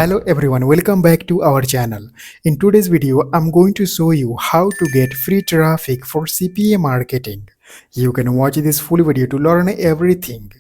Hello everyone, welcome back to our channel. In today's video, I'm going to show you how to get free traffic for CPA marketing. You can watch this full video to learn everything.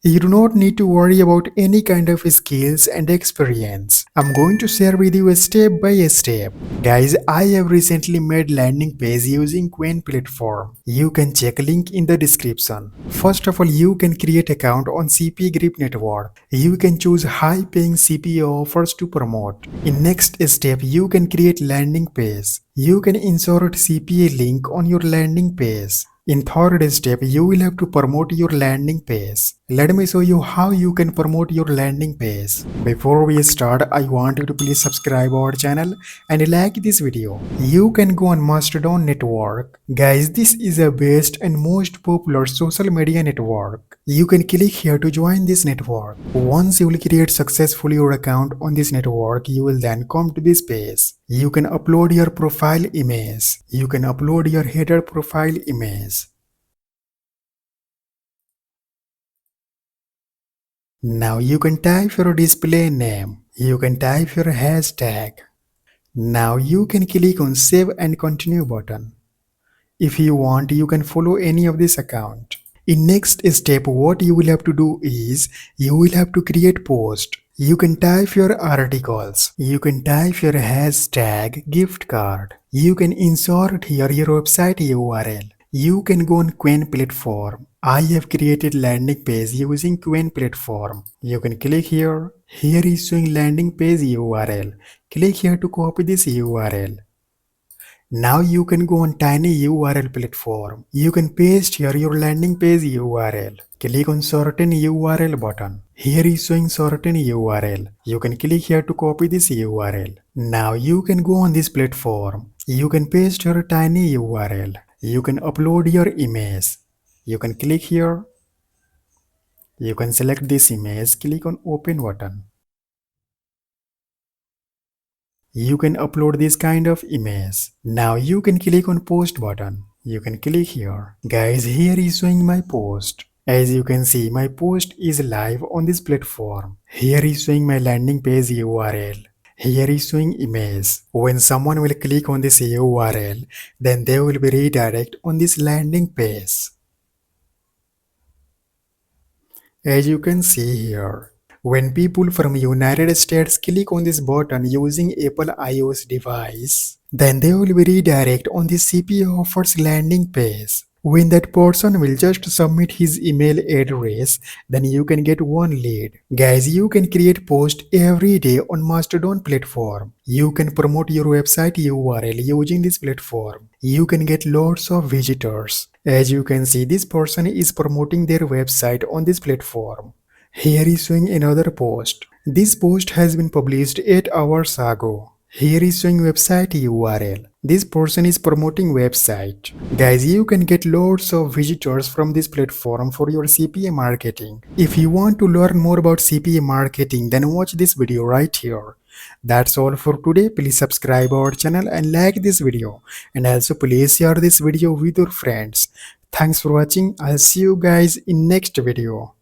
You do not need to worry about any kind of skills and experience. I'm going to share with you a step by step. Guys, I have recently made landing page using क़्वेन platform. You can check link in the description. First of all, you can create account on CPA Grip network. You can choose high paying CPA offers to promote. In next step, you can create landing page. You can insert CPA link on your landing page. In third step, you will have to promote your landing page. Let me show you how you can promote your landing page. Before we start, I want you to please subscribe our channel and like this video. You can go on Mastodon network. Guys, this is the best and most popular social media network. You can click here to join this network. Once you will create successfully your account on this network, you will then come to this page. You can upload your profile image. You can upload your header profile image. Now you can type your display name. You can type your hashtag. Now you can click on Save and Continue button. If you want, you can follow any of this account. In next step, what you will have to do is, you will have to create post. You can type your articles. You can type your hashtag gift card. You can insert here your website URL. You can go on क़्वेन platform. I have created landing page using क़्वेन platform. You can click here. Here is showing landing page URL. Click here to copy this URL. Now you can go on tinyURL platform. You can paste here your landing page URL. Click on certain URL button. Here is showing certain URL. You can click here to copy this URL. Now you can go on this platform. You can paste your tiny URL. You can upload your image. You can click here. You can select this image. Click on open button. You can upload this kind of image. Now you can click on post button. You can click here. Guys, here is showing my post. As you can see, my post is live on this platform. Here is showing my landing page URL. Here is showing image. When someone will click on this URL, then they will be redirected on this landing page. As you can see here, when people from United States click on this button using Apple iOS device, then they will be redirected on the CPA offers landing page. When that person will just submit his email address, then you can get one lead. Guys, you can create post every day on Mastodon platform. You can promote your website URL using this platform. You can get lots of visitors. As you can see, this person is promoting their website on this platform. Here is showing another post. This post has been published 8 hours ago. Here is showing website URL. This person is promoting website. Guys, you can get lots of visitors from this platform for your CPA marketing. If you want to learn more about CPA marketing, then watch this video right here. That's all for today. Please subscribe our channel and like this video. And also please share this video with your friends. Thanks for watching. I'll see you guys in next video.